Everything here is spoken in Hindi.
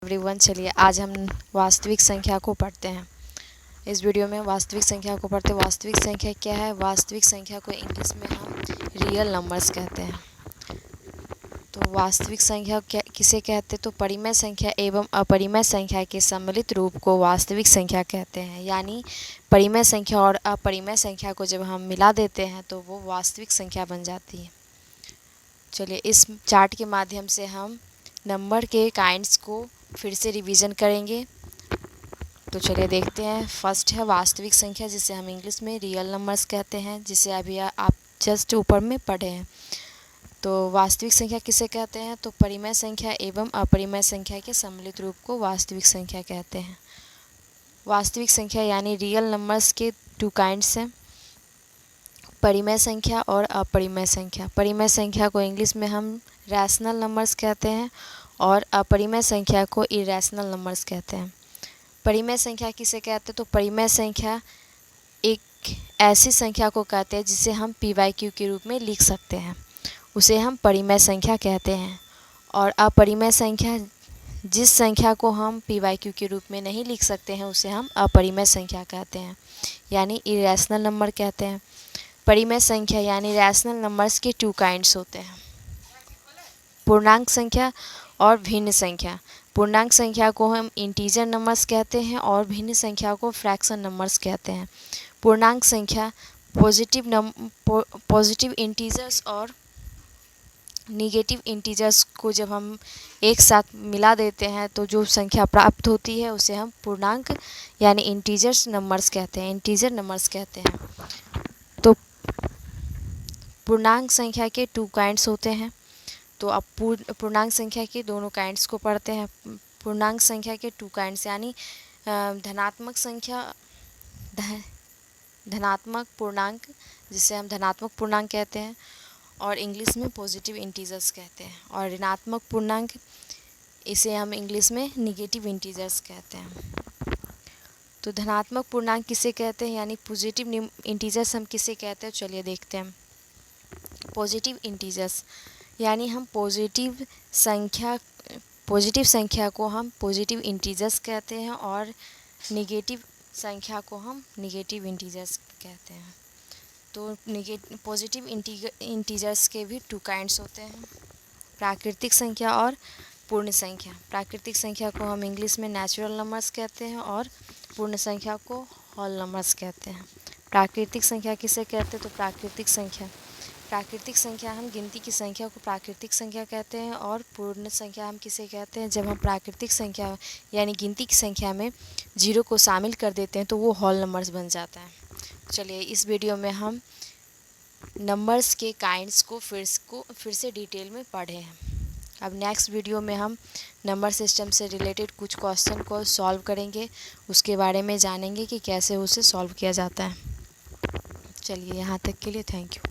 एवरीवन, चलिए आज हम वास्तविक संख्या को पढ़ते हैं। इस वीडियो में वास्तविक संख्या को पढ़ते हैं। वास्तविक संख्या क्या है? वास्तविक संख्या को इंग्लिश में हम रियल नंबर्स कहते हैं। तो वास्तविक संख्या क्या किसे कहते हैं? तो परिमेय संख्या एवं अपरिमेय संख्या के सम्मिलित रूप को वास्तविक संख्या कहते हैं। यानी परिमेय संख्या और अपरिमेय संख्या को जब हम मिला देते हैं तो वो वास्तविक संख्या बन जाती है। चलिए इस चार्ट के माध्यम से हम नंबर के काइंड्स को फिर से रिवीजन करेंगे। तो चलिए देखते हैं। फर्स्ट है वास्तविक संख्या, जिसे हम इंग्लिश में रियल नंबर्स कहते हैं, जिसे अभी आप जस्ट ऊपर में पढ़े हैं। तो वास्तविक संख्या किसे कहते हैं? तो परिमेय संख्या एवं अपरिमेय संख्या के सम्मिलित रूप को वास्तविक संख्या कहते हैं। वास्तविक संख्या यानी रियल नंबर्स के टू काइंड्स हैं, परिमेय संख्या और अपरिमेय संख्या। परिमेय संख्या को इंग्लिश में हम रैशनल नंबर्स कहते हैं और अपरिमेय संख्या को इरेशनल नंबर्स कहते हैं। परिमेय संख्या किसे कहते हैं? तो परिमेय संख्या एक ऐसी संख्या को कहते हैं जिसे हम PYQ के रूप में लिख सकते हैं, उसे हम परिमेय संख्या कहते हैं। और अपरिमेय संख्या, जिस संख्या को हम PYQ के रूप में नहीं लिख सकते हैं, उसे हम अपरिमेय संख्या कहते हैं, यानी इरेशनल नंबर कहते हैं। परिमेय संख्या यानी रैशनल नंबर्स के टू काइंड्स होते हैं, पूर्णांक संख्या और भिन्न संख्या। पूर्णांक संख्या को हम इंटीजर नंबर्स कहते हैं और भिन्न संख्या को फ्रैक्शन नंबर्स कहते हैं। पूर्णांक संख्या पॉजिटिव इंटीजर्स और निगेटिव इंटीजर्स को जब हम एक साथ मिला देते हैं तो जो संख्या प्राप्त होती है उसे हम पूर्णांक यानी इंटीजर्स नंबर्स कहते हैं, इंटीजर नंबर्स कहते हैं। तो पूर्णांक संख्या के टू काइंड्स होते हैं। तो अब पूर्णांक संख्या के दोनों काइंड्स को पढ़ते हैं। पूर्णांक संख्या के टू काइंड्स यानी धनात्मक संख्या, धनात्मक पूर्णांक जिसे हम धनात्मक पूर्णांक कहते हैं और इंग्लिश में पॉजिटिव इंटीजर्स कहते हैं, और ऋणात्मक पूर्णांक, इसे हम इंग्लिश में निगेटिव इंटीजर्स कहते हैं। तो धनात्मक पूर्णांक किसे कहते हैं यानी पॉजिटिव इंटीजर्स हम किसे कहते हैं? चलिए देखते हैं। पॉजिटिव इंटीजर्स यानी हम पॉजिटिव संख्या को हम पॉजिटिव इंटीजर्स कहते हैं और निगेटिव संख्या को हम निगेटिव इंटीजर्स कहते हैं। तो पॉजिटिव इंटीजर्स के भी टू काइंड्स होते हैं, प्राकृतिक संख्या और पूर्ण संख्या। प्राकृतिक संख्या को हम इंग्लिश में नेचुरल नंबर्स कहते हैं और पूर्ण संख्या को होल नंबर्स कहते हैं। प्राकृतिक संख्या किसे कहते हैं? तो प्राकृतिक संख्या हम गिनती की संख्या को प्राकृतिक संख्या कहते हैं और पूर्ण संख्या हम किसे कहते हैं? जब हम प्राकृतिक संख्या यानी गिनती की संख्या में 0 को शामिल कर देते हैं तो वो होल नंबर्स बन जाता है। चलिए इस वीडियो में हम नंबर्स के काइंड्स को फिर से डिटेल में पढ़े हैं। अब नेक्स्ट वीडियो में हम नंबर सिस्टम से रिलेटेड कुछ क्वेश्चन को सॉल्व करेंगे, उसके बारे में जानेंगे कि कैसे उसे सॉल्व किया जाता है। चलिए यहाँ तक के लिए थैंक यू।